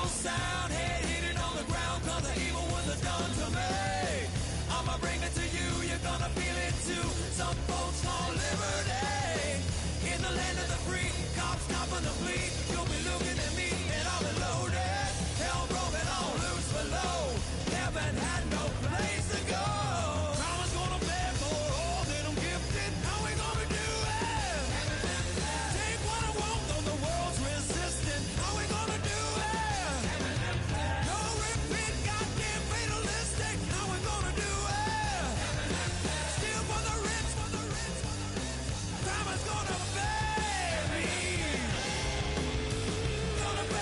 sound, head hitting on the ground, cause the evil ones are done to me. I'ma bring it to you, you're gonna feel it too. Some folks call liberty. In the land of the free, cops stopping the fleet. You'll be looking at me and I'll be loaded. Hell broken all loose below. Heaven had no place to go. Karma's gonna bear for all that I'm gifted. How we gonna do it? Take what I want, though the world's resistant. How we gonna do it? No repeat, goddamn fatalistic. How we gonna do it? Still for the rich, for the rich, for the rich. Karma's gonna pay me. Gonna pay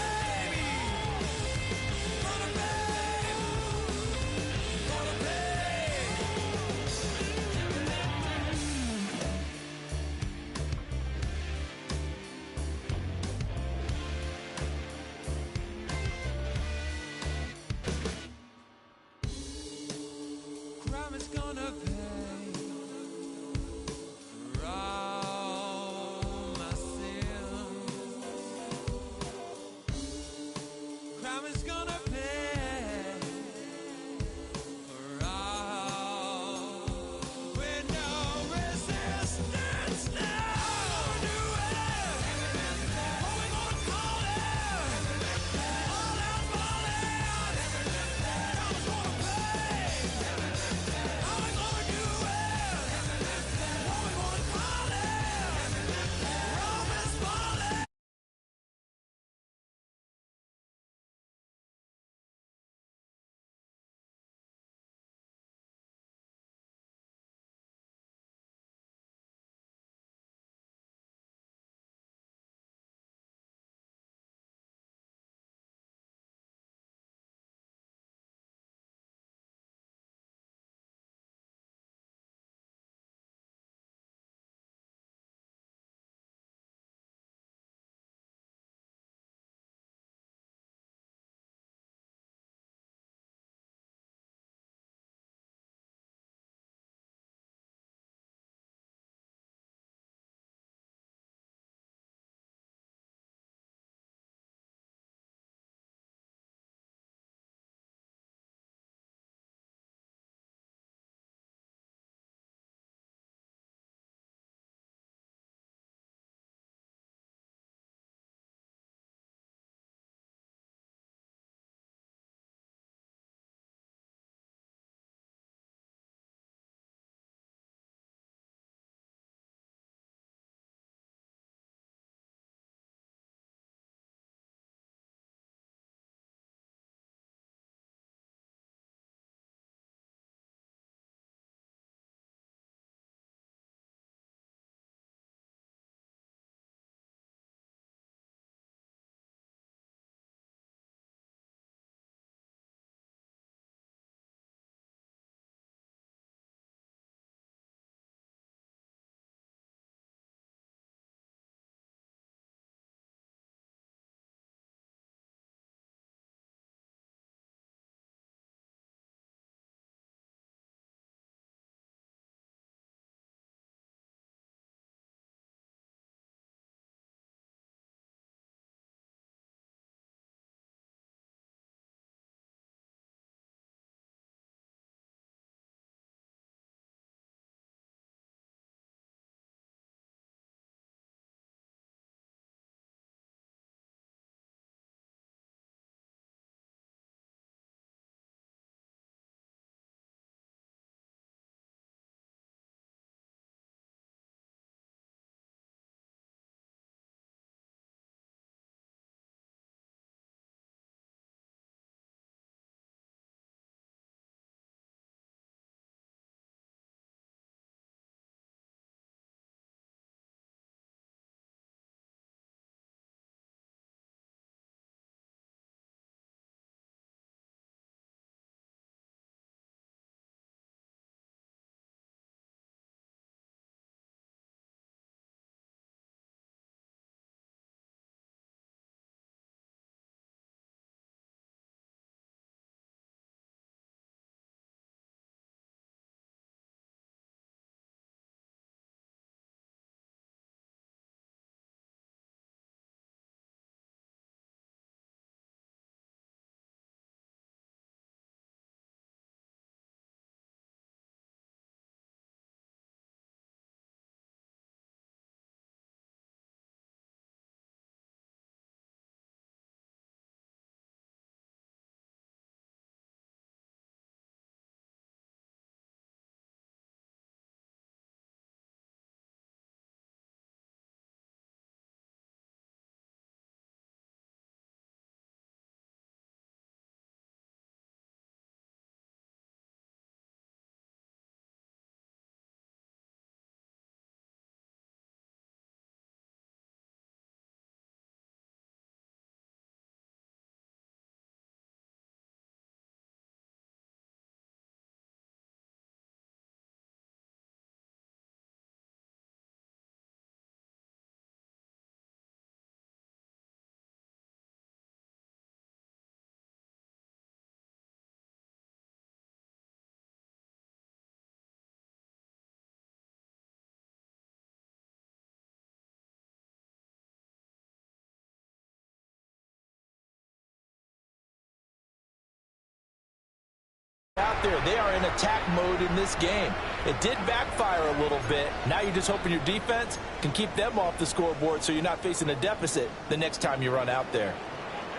out there. They are in attack mode in this game. It did backfire a little bit. Now you're just hoping your defense can keep them off the scoreboard so you're not facing a deficit the next time you run out there.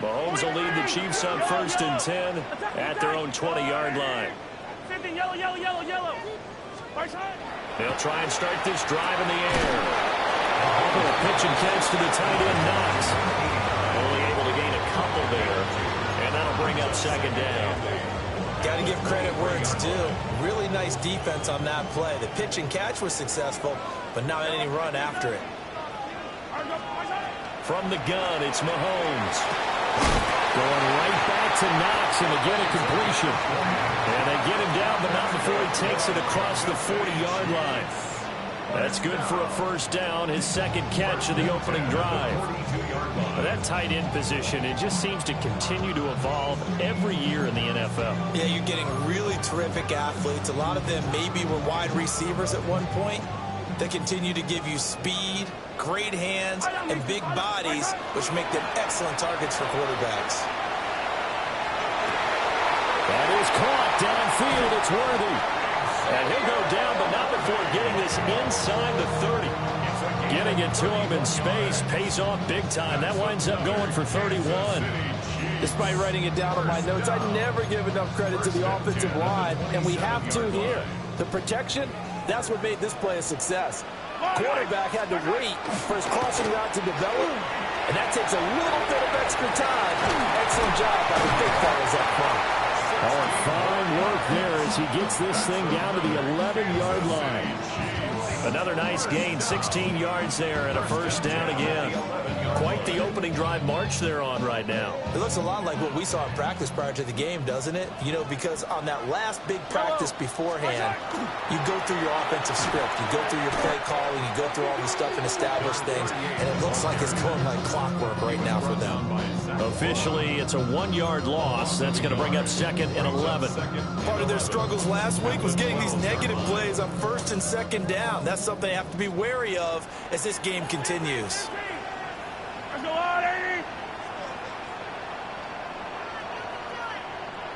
Mahomes will lead the Chiefs on 1st and 10 at their own 20-yard line. Yellow. They'll try and start this drive in the air. A pitch and catch to the tight end, Knox. Only able to gain a couple there, and that'll bring up 2nd down. Got to give credit where it's due. Really nice defense on that play. The pitch and catch was successful, but not any run after it. From the gun, it's Mahomes. Going right back to Knox, and again a completion. And they get him down, but not before he takes it across the 40-yard line. That's good for a 1st down, his 2nd catch of the opening drive. That tight end position, it just seems to continue to evolve every year in the NFL. Yeah, you're getting really terrific athletes. A lot of them maybe were wide receivers at one point. They continue to give you speed, great hands, and big bodies, which make them excellent targets for quarterbacks. That is caught downfield. It's Worthy. And he'll go down, but not before getting this inside the 30. Getting it to him in space pays off big time. That winds up going for 31. Despite writing it down on my notes, I never give enough credit to the offensive line, and we have to here. The protection, that's what made this play a success. Quarterback had to wait for his crossing route to develop, and that takes a little bit of extra time. Excellent job by the big fellas up front. Oh, fine work there as he gets this thing down to the 11-yard line. Another nice gain, 16 yards there, and a 1st down again. Quite the opening drive march they're on right now. It looks a lot like what we saw in practice prior to the game, doesn't it? You know, because on that last big practice beforehand, you go through your offensive script, you go through your play calling, you go through all the stuff and establish things, and it looks like it's going like clockwork right now for them. Officially, it's a 1-yard loss. That's going to bring up 2nd and 11. Part of their struggles last week was getting these negative plays on 1st and 2nd down. That's something they have to be wary of as this game continues. Let's go on, 80.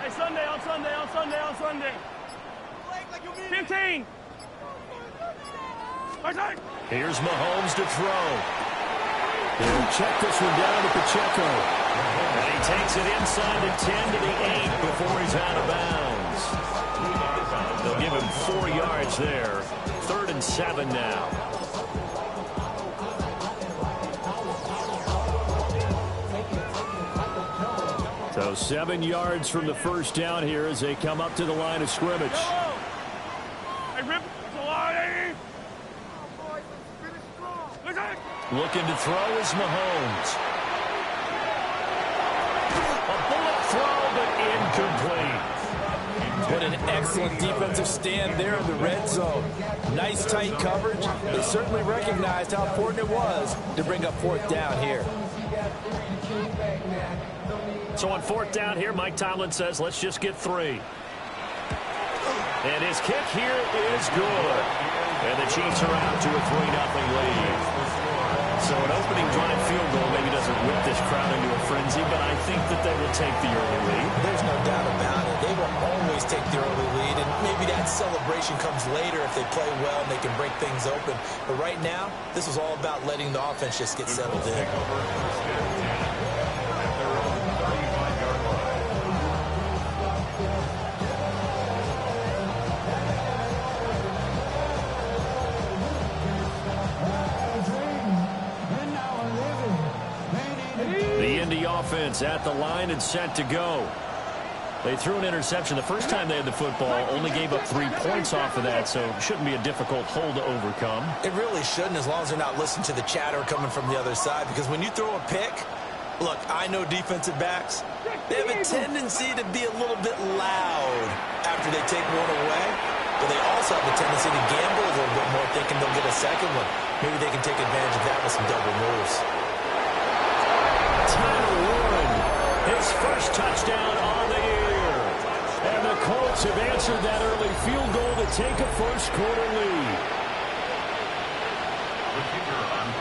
Hey, Sunday. 15. Here's Mahomes to throw. He'll check this one down to Pacheco. And he takes it inside the 10 to the 8 before he's out of bounds. They'll give him 4 yards there. 3rd and 7 now. So 7 yards from the 1st down here as they come up to the line of scrimmage. Hey, Rip, it's a lot, 80. Looking to throw is Mahomes. A bullet throw, but incomplete. What an excellent defensive stand there in the red zone. Nice tight coverage. They certainly recognized how important it was to bring up 4th down here. So on 4th down here, Mike Tomlin says, let's just get 3. And his kick here is good. And the Chiefs are out to a 3-0 lead. So an opening drive field goal maybe doesn't whip this crowd into a frenzy, but I think that they will take the early lead. There's no doubt about it. They will always take the early lead, and maybe that celebration comes later if they play well and they can break things open. But right now, this is all about letting the offense just get settled in. Offense at the line and set to go. They threw an interception the first time they had the football, only gave up 3 points off of that, so shouldn't be a difficult hole to overcome. It really shouldn't, as long as they're not listening to the chatter coming from the other side, because when you throw a pick, look, I know defensive backs, they have a tendency to be a little bit loud after they take one away, but they also have a tendency to gamble a little bit more, thinking they'll get a second one. Maybe they can take advantage of that with some double moves. Tyler Warren, his first touchdown on the year. And the Colts have answered that early field goal to take a first quarter lead.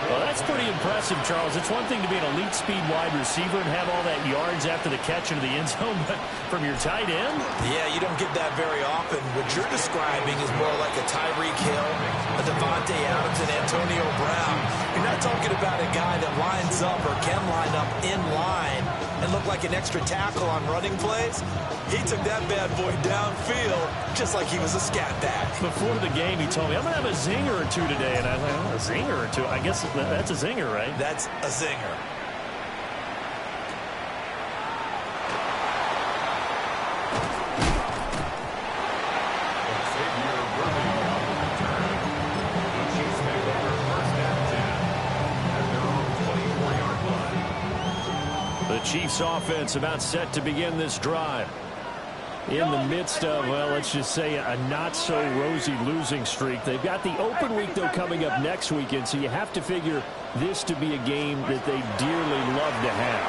Well, that's pretty impressive, Charles. It's one thing to be an elite speed wide receiver and have all that yards after the catch into the end zone, but from your tight end? Yeah, you don't get that very often. What you're describing is more like a Tyreek Hill, a Devontae Adams, and Antonio Brown. You're not talking about a guy that lines up or can line up in line and look like an extra tackle on running plays. He took that bad boy downfield just like he was a scat back. Before the game, he told me, I'm going to have a zinger or two today. And I was like, oh, a zinger or two? I guess that's a zinger, right? That's a zinger. The Chiefs offense about set to begin this drive. In the midst of, well, let's just say a not-so-rosy losing streak. They've got the open week, though, coming up next weekend, so you have to figure this to be a game that they dearly love to have.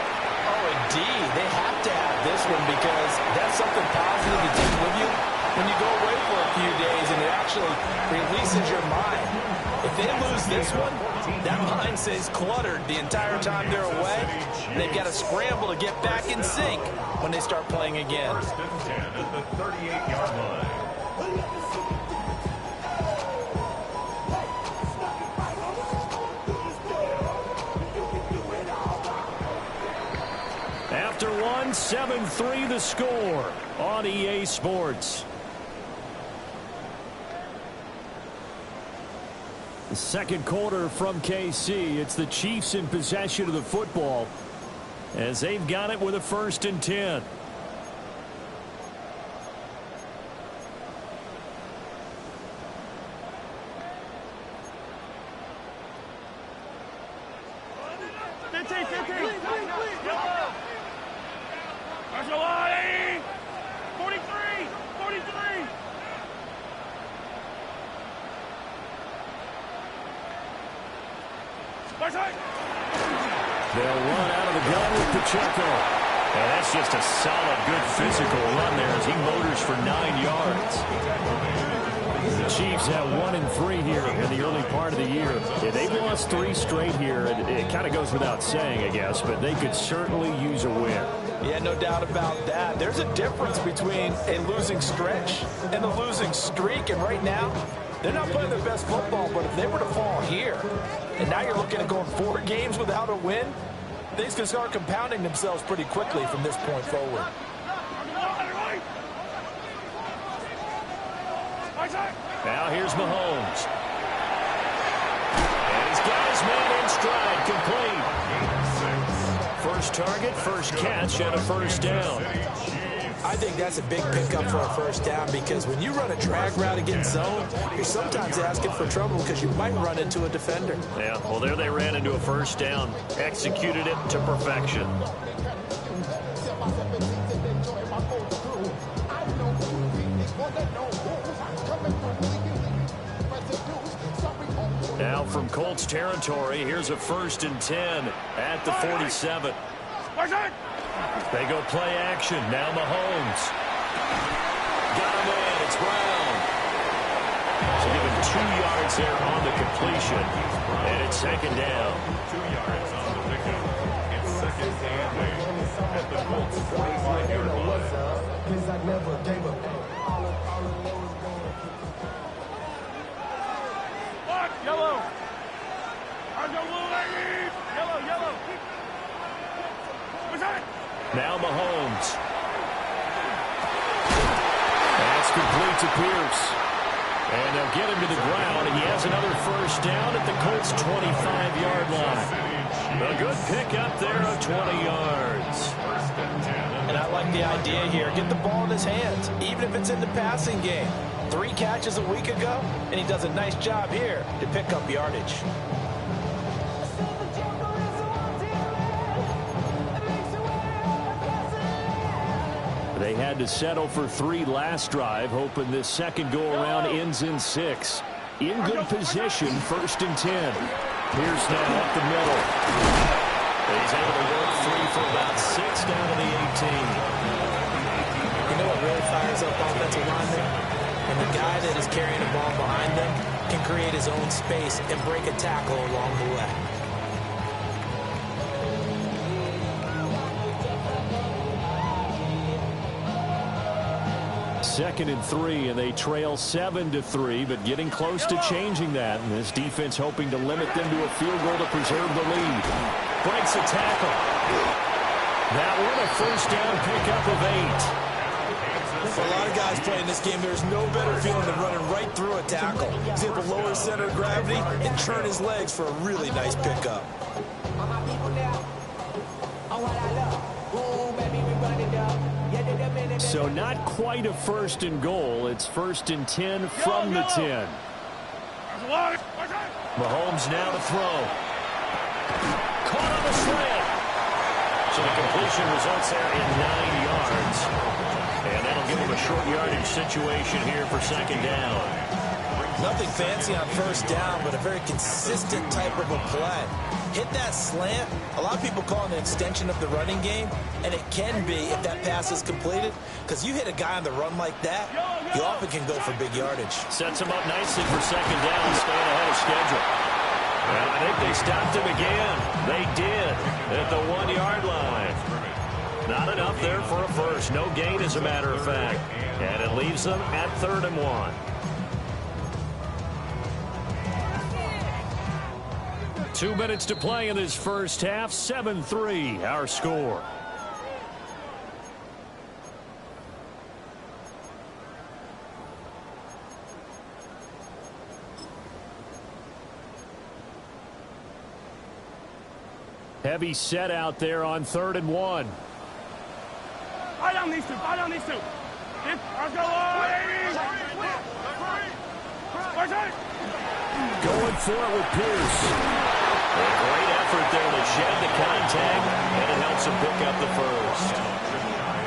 Oh, indeed. They have to have this one because that's something positive to take with you when you go away for a few days, and it actually releases your mind. If they lose this one, that mind stays cluttered the entire time they're away. They've got to scramble to get back in sync when they start playing again. First and 10 at the 38-yard line. After one, 7-3 the score on EA Sports. The second quarter from KC. It's the Chiefs in possession of the football as they've got it with a 1st and 10. They'll run out of the gun with Pacheco. And that's just a solid, good physical run there as he motors for 9 yards. The Chiefs have 1-3 here in the early part of the year. Yeah, they've lost 3 straight here. It kind of goes without saying, I guess, but they could certainly use a win. Yeah, no doubt about that. There's a difference between a losing stretch and a losing streak, and right now, they're not playing their best football, but if they were to fall here, and now you're looking at going 4 games without a win, things can start compounding themselves pretty quickly from this point forward. Now here's Mahomes. And he's got his man in stride, complete. First target, first catch, and a 1st down. I think that's a big pickup for a 1st down because when you run a drag route against zone, you're sometimes asking for trouble because you might run into a defender. Yeah, well, there they ran into a 1st down. Executed it to perfection. Now from Colts territory, here's a 1st and 10 at the 47. They go play action. Now Mahomes. Got him in. It's Brown. So give him 2 yards there on the completion. And it's 2nd down. 2 yards on the pickup. It's 2nd and 8 at the Colts 45-yard line. Yellow. Yellow, yellow. What's that? Now Mahomes. That's complete to Pierce. And they'll get him to the ground, and he has another 1st down at the Colts 25-yard line. A good pickup there of 20 yards. And I like the idea here. Get the ball in his hands, even if it's in the passing game. 3 catches a week ago, and he does a nice job here to pick up yardage. They had to settle for 3 last drive, hoping this second go-around ends in 6. In good position, 1st and 10. Pierce now up the middle. He's able to work free for about 6 down to the 18. You know what really fires up offensive linemen? When the guy that is carrying the ball behind them can create his own space and break a tackle along the way. Second and 3, and they trail 7-3, but getting close to changing that. And this defense hoping to limit them to a field goal to preserve the lead. Breaks a tackle. That one a first down pickup of 8. For a lot of guys playing this game, there's no better feeling than running right through a tackle. He's able to lower center of gravity and turn his legs for a really nice pickup. So not quite a first and goal. It's first and 10 from the 10. Mahomes now to throw. Caught on the slant. So the completion results there in 9 yards. And that'll give him a short yardage situation here for second down. Nothing fancy on first down, but a very consistent type of a play. Hit that slant. A lot of people call it an extension of the running game, and it can be if that pass is completed, because you hit a guy on the run like that, you often can go for big yardage. Sets him up nicely for second down, staying ahead of schedule. Well, I think they stopped him again. They did at the 1-yard line. Not enough there for a first. No gain, as a matter of fact. And it leaves them at 3rd and 1. 2 minutes to play in this first half. 7-3, our score. Heavy set out there on 3rd and 1. I don't need to. Let's go. Going for it with Pierce. A great effort there to shed the contact, and it helps him pick up the first.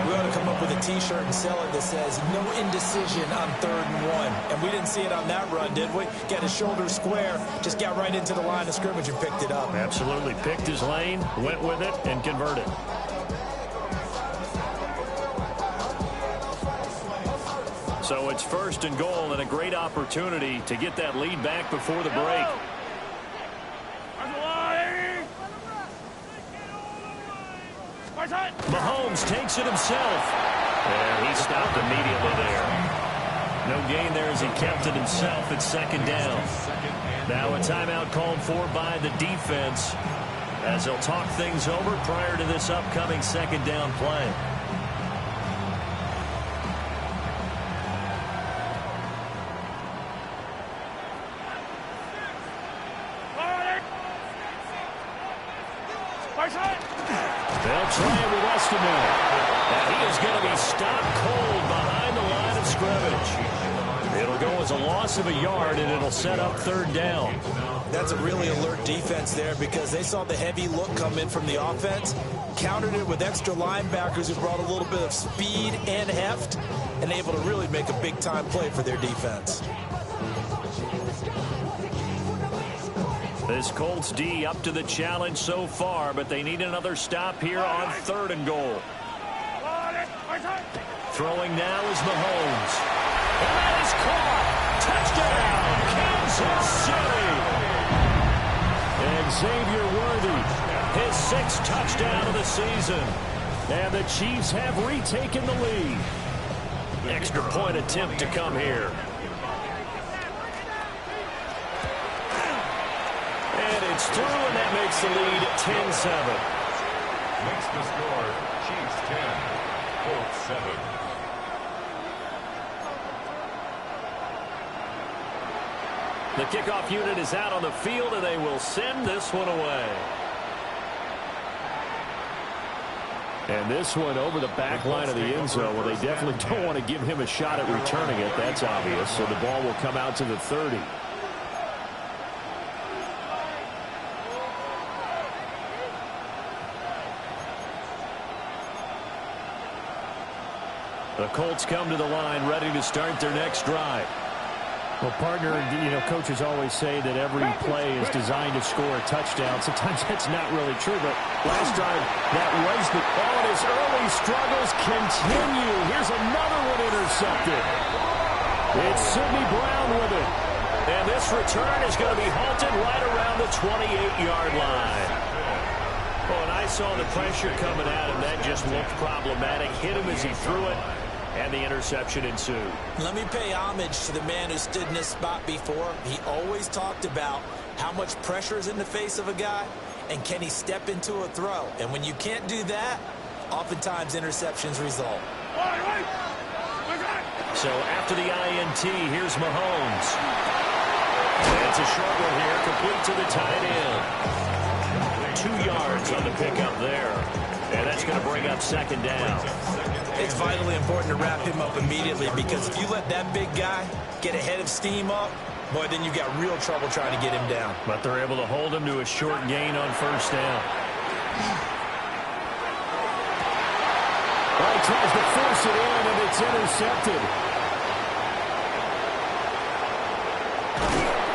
We ought to come up with a T-shirt and sell it that says, no indecision on 3rd and 1. And we didn't see it on that run, did we? Got his shoulder square, just got right into the line of scrimmage and picked it up. Absolutely. Picked his lane, went with it, and converted. So it's 1st and goal, and a great opportunity to get that lead back before the break. Mahomes takes it himself. And he stopped immediately there. No gain there as he kept it himself at second down. Now a timeout called for by the defense as they'll talk things over prior to this upcoming second down play. They'll try it with Estimate. And he is going to be stopped cold behind the line of scrimmage. It'll go as a loss of a yard, and it'll set up 3rd down. That's a really alert defense there because they saw the heavy look come in from the offense, countered it with extra linebackers who brought a little bit of speed and heft, and able to really make a big-time play for their defense. This Colts D up to the challenge so far, but they need another stop here on 3rd and goal. Throwing now is Mahomes. And that is caught. Touchdown, Kansas City. And Xavier Worthy, his 6th touchdown of the season. And the Chiefs have retaken the lead. Extra point attempt to come here. It's through, and that makes the lead 10-7. Makes the score Chiefs 10, Colts 7. The kickoff unit is out on the field, and they will send this one away. And this one over the back line of the end zone. Well, they definitely don't want to give him a shot at returning it. That's obvious. So the ball will come out to the 30. The Colts come to the line ready to start their next drive. Well, partner, coaches always say that every play is designed to score a touchdown. Sometimes that's not really true, but last drive, that was the... Oh, and his early struggles continue. Here's another one intercepted. It's Sidney Brown with it. And this return is going to be halted right around the 28-yard line. Oh, and I saw the pressure coming at him. That just looked problematic. Hit him as he threw it, and the interception ensued. Let me pay homage to the man who stood in this spot before. He always talked about how much pressure is in the face of a guy, and can he step into a throw. And when you can't do that, oftentimes interceptions result. So after the INT, here's Mahomes. It's a short one here, complete to the tight end. 2 yards on the pickup there. And that's going to bring up second down. It's vitally important to wrap him up immediately, because if you let that big guy get ahead of steam up, boy, then you've got real trouble trying to get him down. But they're able to hold him to a short gain on first down. Well, he tries to force it in, and it's intercepted.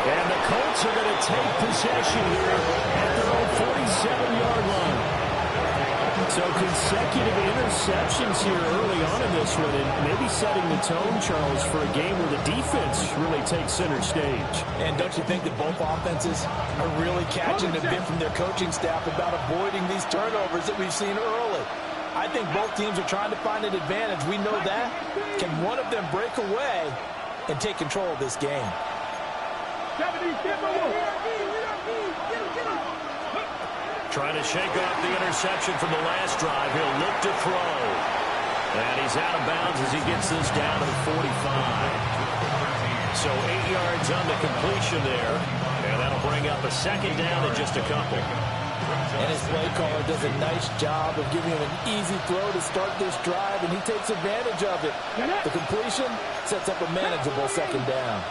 And the Colts are going to take possession here at their own 47-yard line. So consecutive interceptions here early on in this one, and maybe setting the tone, Charles, for a game where the defense really takes center stage. And don't you think that both offenses are really catching the bit from their coaching staff about avoiding these turnovers that we've seen early? I think both teams are trying to find an advantage. We know that. Can one of them break away and take control of this game? Trying to shake off the interception from the last drive. He'll look to throw. And he's out of bounds as he gets this down to the 45. So 8 yards on the completion there. And that'll bring up a second down in just a couple. And his play caller does a nice job of giving him an easy throw to start this drive, and he takes advantage of it. The completion sets up a manageable second down.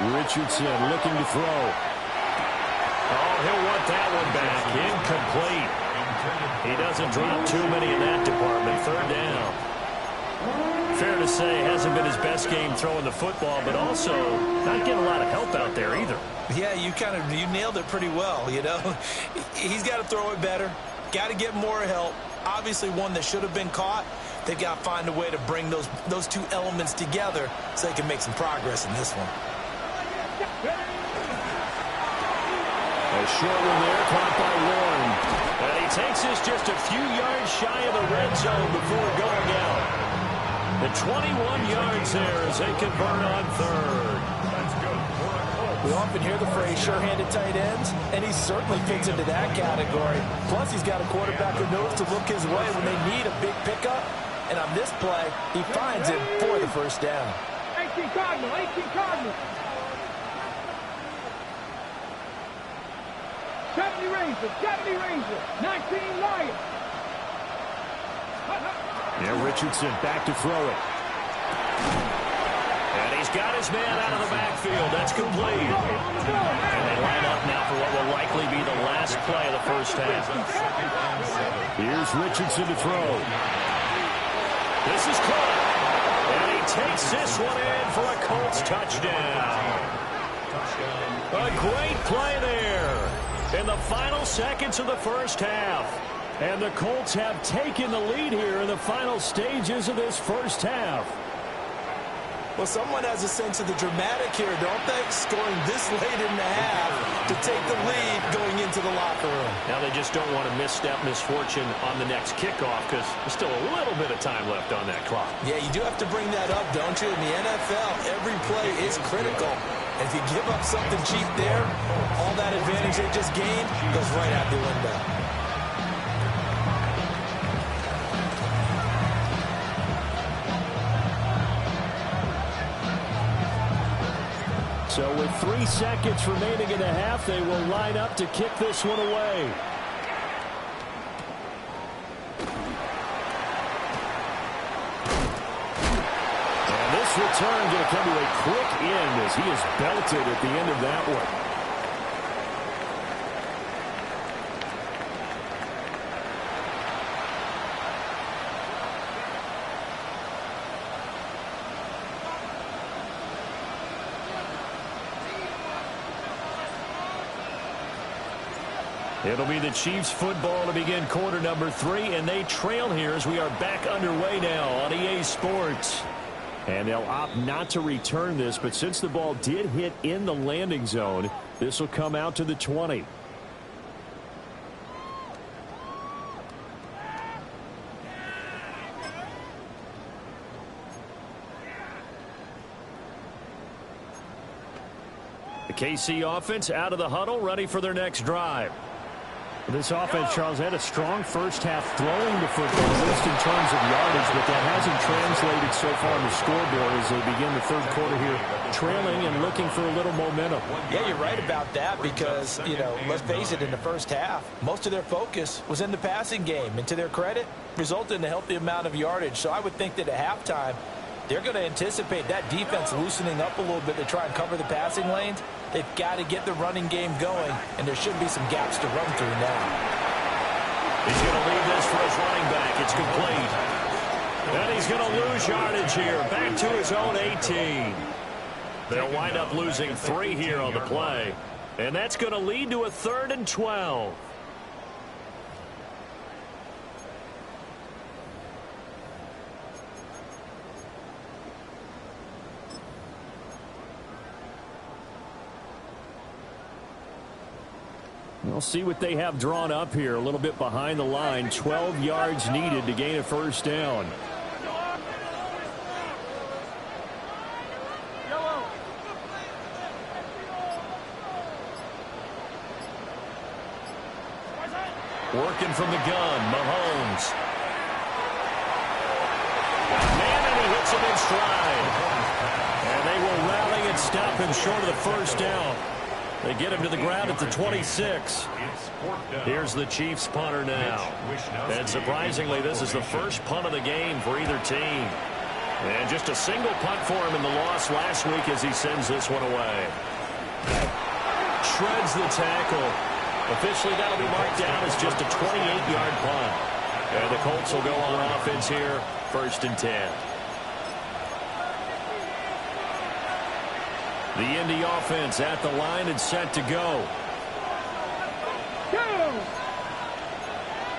Richardson looking to throw. Oh, he'll want that one back. Incomplete. He doesn't drop too many in that department. Third down. Fair to say, hasn't been his best game throwing the football, but also not getting a lot of help out there either. Yeah, you nailed it pretty well, you know. He's got to throw it better. Got to get more help. Obviously one that should have been caught. They've got to find a way to bring those two elements together so they can make some progress in this one. A short one there, caught by Warren. And he takes this just a few yards shy of the red zone before going out. The 21 yards there as they convert on third. We often hear the phrase sure-handed tight ends, and he certainly fits into that category. Plus, he's got a quarterback who knows to look his way when they need a big pickup. And on this play, he finds him for the first down. 18 Cardinal, 18 Cardinal. 70 Rangers, 19 Lions. Yeah, Richardson back to throw it. And he's got his man out of the backfield. That's complete. And they line up now for what will likely be the last play of the first half. Here's Richardson to throw. This is caught. And he takes this one in for a Colts touchdown. A great play there in the final seconds of the first half. And the Colts have taken the lead here in the final stages of this first half. Well, someone has a sense of the dramatic here, don't they? Scoring this late in the half to take the lead going into the locker room. Now they just don't want to misstep misfortune on the next kickoff because there's still a little bit of time left on that clock. Yeah, you do have to bring that up, don't you? In the NFL, every play is critical. And if you give up something cheap there, all that advantage they just gained goes right out the window. So with 3 seconds remaining in the half, they will line up to kick this one away. And this return going to come to a quick end as he is belted at the end of that one. It'll be the Chiefs football to begin quarter number 3, and they trail here as we are back underway now on EA Sports. And they'll opt not to return this, but since the ball did hit in the landing zone, this will come out to the 20. The KC offense out of the huddle, ready for their next drive. This offense, Charles, had a strong first half throwing the football, at least in terms of yardage, but that hasn't translated so far on the scoreboard as they begin the third quarter here, trailing and looking for a little momentum. Yeah, you're right about that because, you know, let's face it, in the first half, most of their focus was in the passing game, and to their credit, resulted in a healthy amount of yardage. So I would think that at halftime, they're going to anticipate that defense loosening up a little bit to try and cover the passing lanes. They've got to get the running game going, and there should be some gaps to run through now. He's going to leave this for his running back. It's complete. And he's going to lose yardage here. Back to his own 18. They'll wind up losing 3 here on the play. And that's going to lead to a 3rd and 12. We'll see what they have drawn up here. A little bit behind the line. 12 yards needed to gain a first down. Working from the gun, Mahomes. Man, and he hits him in stride. And they will rally and stop him short of the first down. They get him to the ground at the 26. Here's the Chiefs punter now. And surprisingly, this is the first punt of the game for either team. And just a single punt for him in the loss last week as he sends this one away. Shreds the tackle. Officially, that'll be marked down as just a 28-yard punt. And the Colts will go on offense here, 1st and 10. The Indy offense at the line and set to go.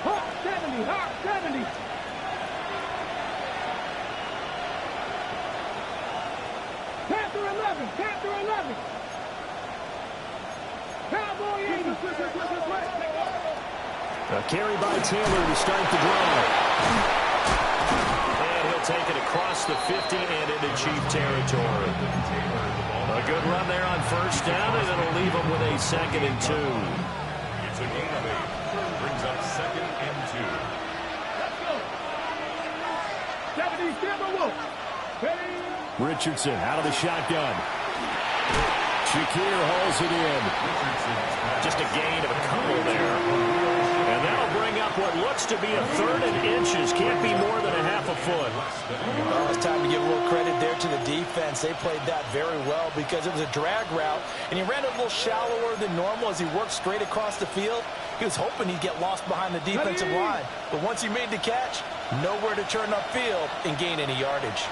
Hot 70, hot 70. Panther 11, Panther 11. Cowboy 80. A carry by Taylor to start the drive. And he'll take it across the 50 and into Chief territory. A good run there on first down, and it'll leave them with a 2nd and 2. It's a gain of 8. Brings up 2nd and 2. Let's go. 70, Richardson out of the shotgun. Shakir hauls it in. Just a gain of a couple there. And that'll bring up what looks to be a 3rd and inches. Can't be more than a half a foot. Well, it's time to give a little credit there to the defense. They played that very well because it was a drag route, and he ran a little shallower than normal as he worked straight across the field. He was hoping he'd get lost behind the defensive line. But once he made the catch, nowhere to turn upfield and gain any yardage.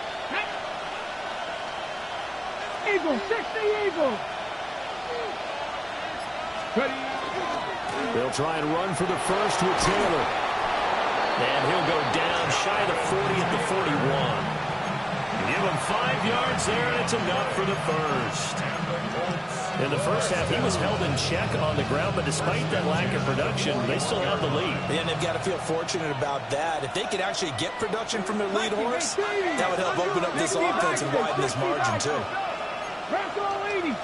Eagle, 60 Eagle. Ready. They'll try and run for the first with Taylor. And he'll go down shy of the 40 at the 41. Give him 5 yards there, and it's enough for the first. In the first half, he was held in check on the ground, but despite that lack of production, they still have the lead. And they've got to feel fortunate about that. If they could actually get production from their lead horse, that would help open up this offense and widen this margin, too. Russell 80.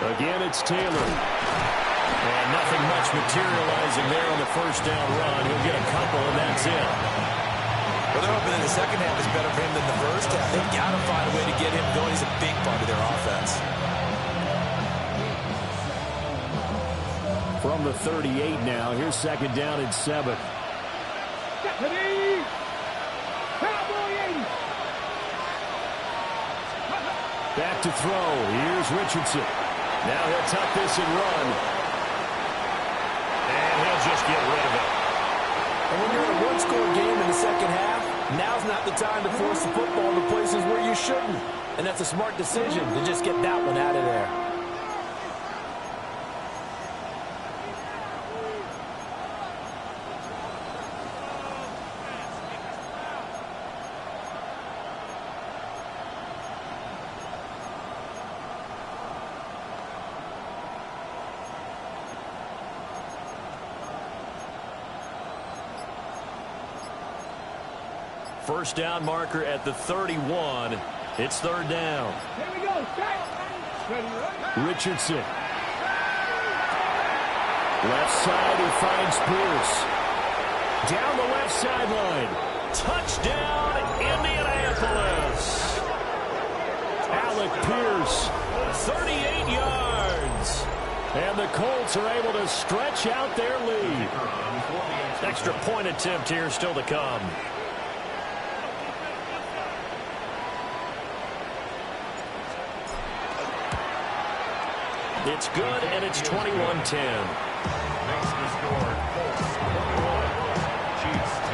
Again, it's Taylor. And nothing much materializing there on the first down run. He'll get a couple, and that's it. Well, they're hoping that the second half is better for him than the first half. They've got to find a way to get him going. He's a big part of their offense. From the 38 now, here's 2nd down and 7. Back to throw. Here's Richardson. Now he'll tuck this and run. And he'll just get rid of it. And when you're in a one-score game in the second half, now's not the time to force the football to places where you shouldn't. And that's a smart decision to just get that one out of there. First down marker at the 31. It's third down. Here we go. Richardson. Left side, he finds Pierce. Down the left sideline. Touchdown, Indianapolis. Alec Pierce, 38 yards. And the Colts are able to stretch out their lead. Extra point attempt here still to come. It's good, and it's 21-10. Makes the score. Colts 21, Chiefs 10.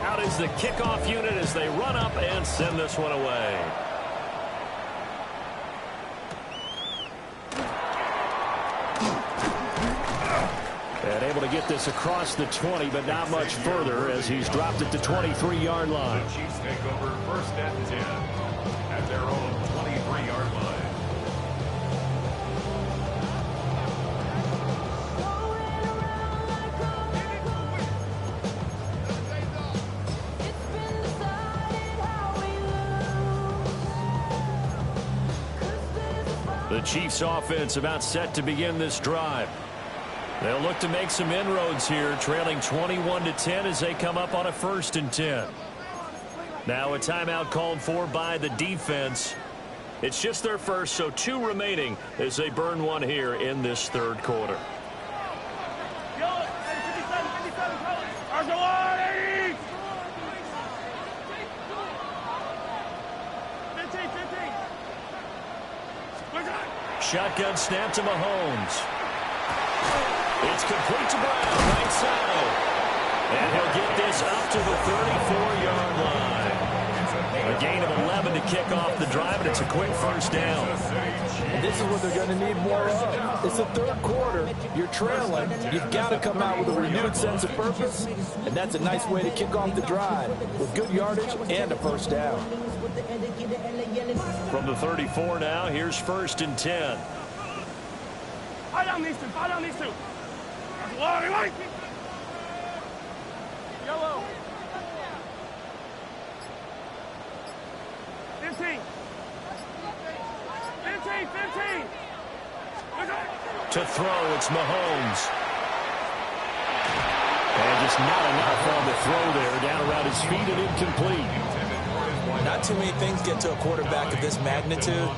Out is the kickoff unit as they run up and send this one away. And able to get this across the 20, but not much further as he's dropped it to 23-yard line. The Chiefs take over first and 10 at their own 23-yard line. The Chiefs offense about set to begin this drive. They'll look to make some inroads here, trailing 21-10 as they come up on a 1st and 10. Now a timeout called for by the defense. It's just their first, so 2 remaining as they burn one here in this third quarter. Shotgun snap to Mahomes. It's complete to Brown, right side. And he'll get this up to the 34-yard line. A gain of 11 to kick off the drive, and it's a quick first down. And this is what they're going to need more of. It's the third quarter. You're trailing. You've got to come out with a renewed sense of purpose, and that's a nice way to kick off the drive with good yardage and a first down. From the 34 now, here's 1st and 10. Fire down these two. Fire down these two. Right. Yellow. 15. 15. To throw, it's Mahomes. And just not enough on the throw there. Down around his feet and incomplete. Not too many things get to a quarterback of this magnitude,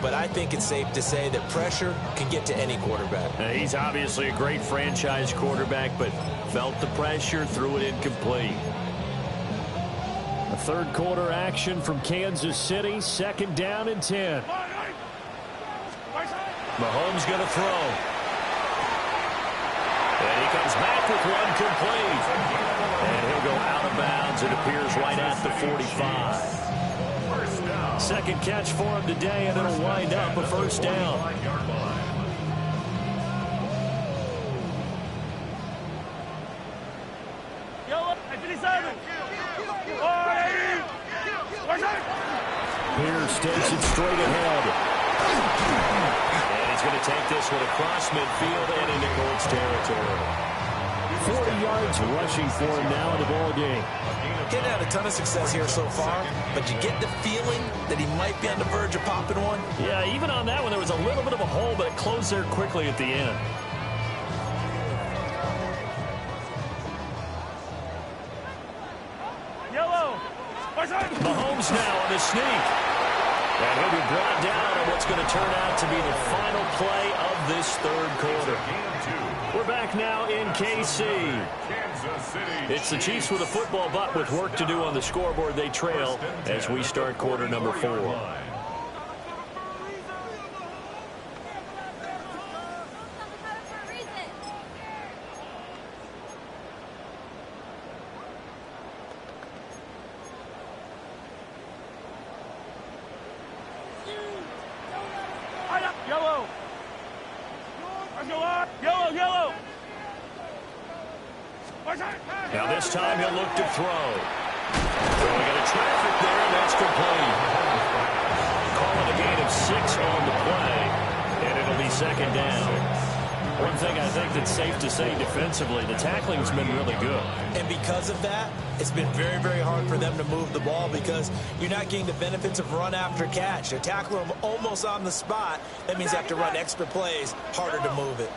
but I think it's safe to say that pressure can get to any quarterback. He's obviously a great franchise quarterback, but felt the pressure, threw it incomplete. A third quarter action from Kansas City, 2nd down and 10. Mahomes going to throw. And he comes back with one complete. And he'll go out of bounds. It appears right at the 45. Second catch for him today, and it'll wind up a first down. Pierce takes it straight ahead. And he's going to take this one across midfield and into Colts territory. 40 yards rushing for him now in the ball game. Getting had a ton of success here so far, but you get the feeling that he might be on the verge of popping one. Yeah, even on that one, there was a little bit of a hole, but it closed there quickly at the end. Yellow. Mahomes now on the sneak. And he'll be brought down on what's going to turn out to be the final play of this third quarter. We're back now in KC. It's the Chiefs with a football, but with work to do on the scoreboard, they trail as we start quarter number 4. Yellow. Yellow, yellow. Now this time he'll look to throw. Throwing into traffic there, and that's complete. Calling a gain of 6 on the play, and it'll be second down. One thing I think that's safe to say defensively, the tackling's been really good. And because of that, it's been very, very hard for them to move the ball because you're not getting the benefits of run after catch. They're tackling them almost on the spot. That means they have to run extra plays, harder to move it.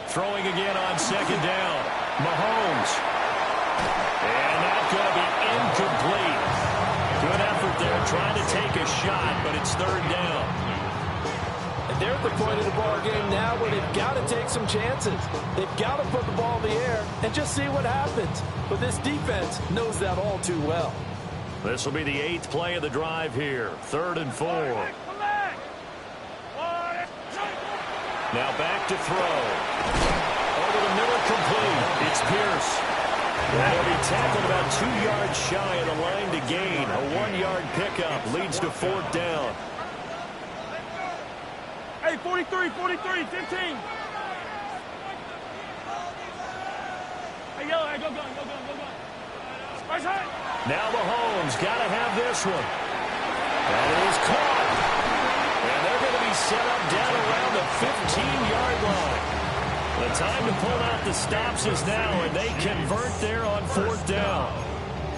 Throwing again on second down. Mahomes. And that's going to be incomplete. Good effort there, trying to take a shot, but it's third down. And they're at the point of the ball game now where they've got to take some chances. They've got to put the ball in the air and just see what happens. But this defense knows that all too well. This will be the 8th play of the drive here. 3rd and 4. Now back to throw. Over the middle, complete. It's Pierce. And he'll be tackled about 2 yards shy of the line to gain. A 1-yard pickup leads to 4th down. Hey, 43, 43, 15. Hey, yellow, hey, go gun. Right side. Now Mahomes got to have this one. That is caught. And they're going to be set up down around the 15-yard line. The time to pull out the stops is now, and they convert there on 4th down.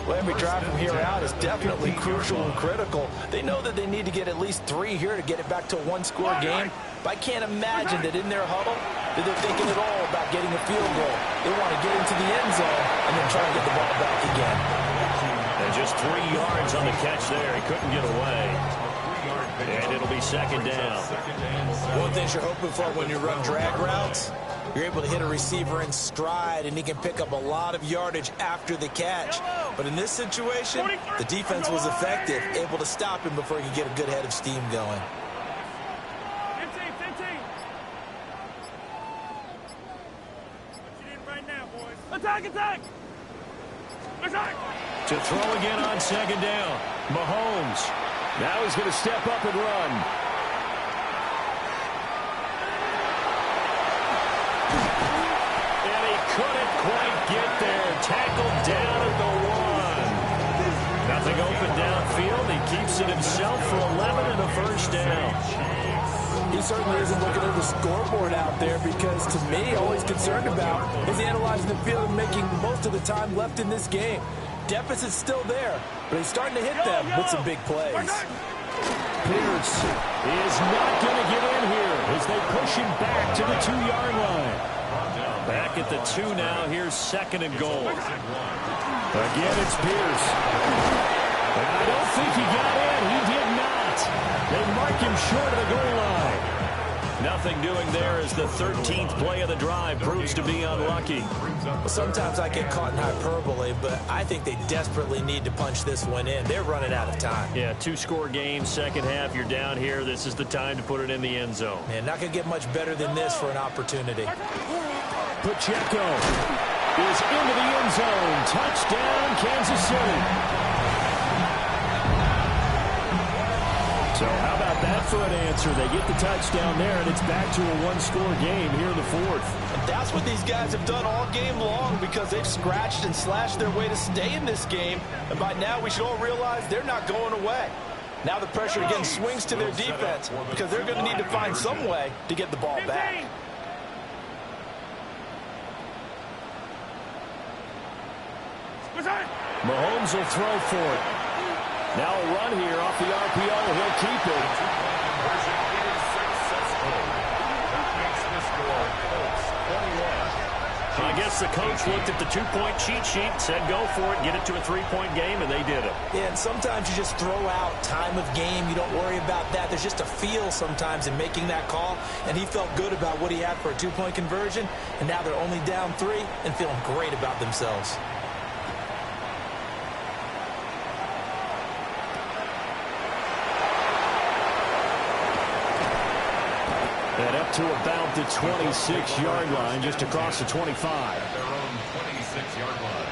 Well, every drive from here out is definitely crucial and critical. They know that they need to get at least 3 here to get it back to a one-score game. But I can't imagine that in their huddle that they're thinking at all about getting a field goal. They want to get into the end zone and then try to get the ball back again. And just 3 yards on the catch there. He couldn't get away. And it'll be second down. One thing you're hoping for when you run drag routes, you're able to hit a receiver in stride, and he can pick up a lot of yardage after the catch. But in this situation, the defense was effective, able to stop him before he could get a good head of steam going. 15. Right now, boys. Attack! To throw again on second down. Mahomes. Now he's going to step up and run. And he couldn't quite get there. Tackled down at the 1. Nothing open downfield. He keeps it himself for 11 and a first down. He certainly isn't looking at the scoreboard out there because, to me, all he's concerned about is analyzing the field and making most of the time left in this game. Deficit's still there, but he's starting to hit them with some big plays. Pierce is not going to get in here as they push him back to the 2-yard line. Back at the 2 now. Here's 2nd and goal. Again, it's Pierce. And I don't think he got in. He did not. They mark him short of the goal line. Nothing doing there as the 13th play of the drive proves to be unlucky. Well, sometimes I get caught in hyperbole, but I think they desperately need to punch this one in. They're running out of time. Yeah, 2-score game, second half. You're down here. This is the time to put it in the end zone. Man, not going to get much better than this for an opportunity. Pacheco is into the end zone. Touchdown, Kansas City. So how about that for an answer? They get the touchdown there, and it's back to a one-score game here in the 4th. And that's what these guys have done all game long because they've scratched and slashed their way to stay in this game. And by now, we should all realize they're not going away. Now the pressure again swings to their defense because they're going to need to find some way to get the ball back. Mahomes will throw for it. Now a run here off the RPO. He'll keep it. He I guess the coach looked at the two-point cheat sheet, said go for it, get it to a three-point game, and they did it. Yeah, and sometimes you just throw out time of game. You don't worry about that. There's just a feel sometimes in making that call, and he felt good about what he had for a two-point conversion, and now they're only down 3 and feeling great about themselves. And up to about the 26-yard line, just across the 25. At their own 26-yard line.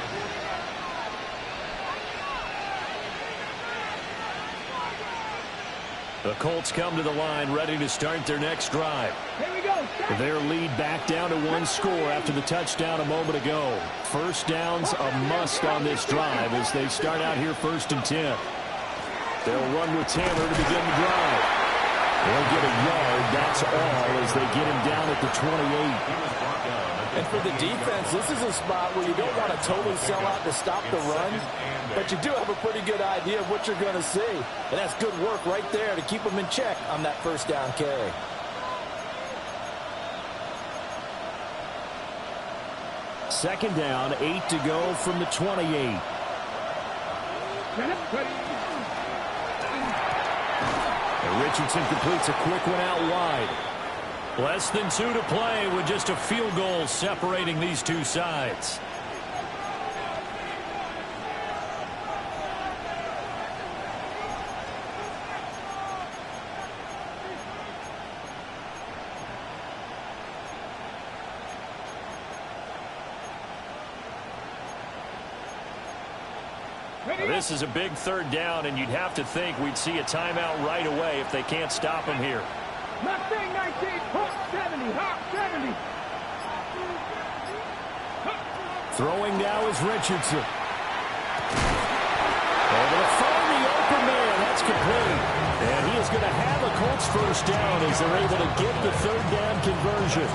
The Colts come to the line, ready to start their next drive. Here we go. Their lead back down to 1 score after the touchdown a moment ago. First down's a must on this drive as they start out here 1st and 10. They'll run with Taylor to begin the drive. They'll get a yard, that's all, as they get him down at the 28. And for the defense, this is a spot where you don't want to totally sell out to stop the run, but you do have a pretty good idea of what you're going to see. And that's good work right there to keep them in check on that first down carry. Second down, 8 to go from the 28. And Richardson completes a quick one out wide. Less than 2 to play with just a field goal separating these two sides. This is a big third down, and you'd have to think we'd see a timeout right away if they can't stop him here. Mustang 19, Hawk 70, Hawk 70. Throwing now is Richardson. Able to find the open man. That's complete. And he is going to have a Colts first down as they're able to get the third down conversion.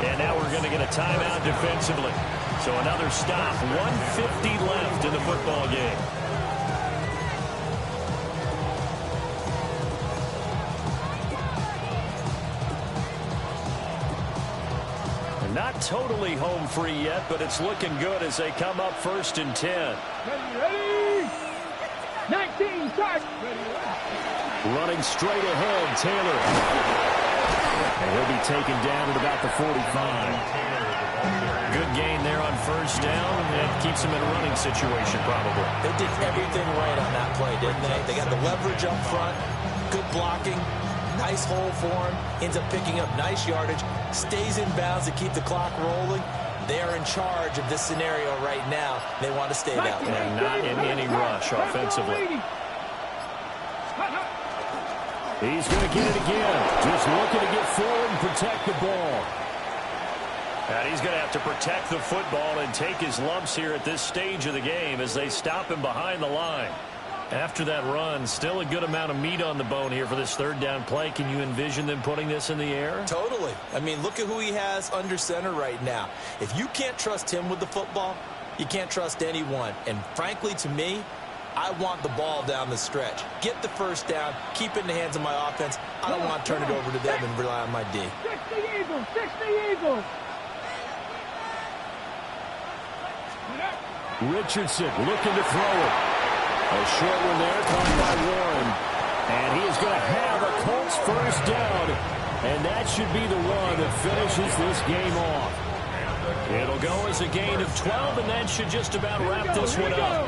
And now we're going to get a timeout defensively. So another stop, 1:50 left in the football game. Not totally home free yet, but it's looking good as they come up 1st and 10. Ready? 19, start. Running straight ahead, Taylor. And he'll be taken down at about the 45. Good gain there on first down, and it keeps him in a running situation probably. They did everything right on that play, didn't they? They got the leverage up front, good blocking, nice hole for him, ends up picking up nice yardage, stays in bounds to keep the clock rolling. They are in charge of this scenario right now. They want to stay that way. And not in any rush offensively. He's going to get it again. Just looking to get forward and protect the ball. And he's going to have to protect the football and take his lumps here at this stage of the game as they stop him behind the line. After that run, still a good amount of meat on the bone here for this third down play. Can you envision them putting this in the air? Totally. I mean, look at who he has under center right now. If you can't trust him with the football, you can't trust anyone. And frankly, to me, I want the ball down the stretch. Get the first down, keep it in the hands of my offense. I don't want to turn it over to them and rely on my D. 60 Eagles, 60 Eagles. Richardson looking to throw it. A short one there, caught by Warren. And he is going to have a Colts first down. And that should be the one that finishes this game off. It'll go as a gain of 12, and that should just about wrap this one up.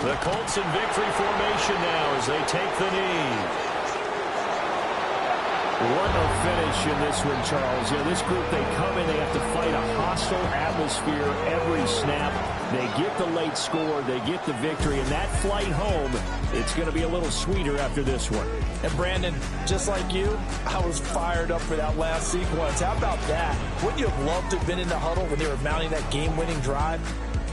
The Colts in victory formation now as they take the knee. What a finish in this one, Charles. Yeah, this group, they come in, they have to fight a hostile atmosphere every snap. They get the late score, they get the victory, and that flight home, it's going to be a little sweeter after this one. And Brandon, just like you, I was fired up for that last sequence. How about that? Wouldn't you have loved to have been in the huddle when they were mounting that game-winning drive?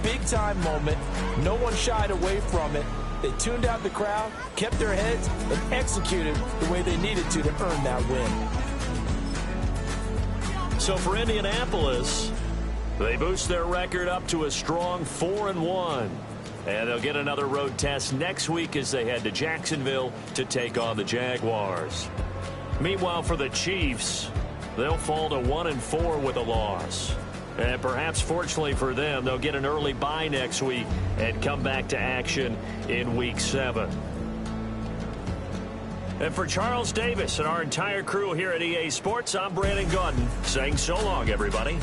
Big-time moment. No one shied away from it. They tuned out the crowd, kept their heads, and executed the way they needed to earn that win. So for Indianapolis, they boost their record up to a strong 4-1. And they'll get another road test next week as they head to Jacksonville to take on the Jaguars. Meanwhile, for the Chiefs, they'll fall to 1-4 with a loss. And perhaps fortunately for them, they'll get an early bye next week and come back to action in Week 7. And for Charles Davis and our entire crew here at EA Sports, I'm Brandon Gaudin saying so long, everybody.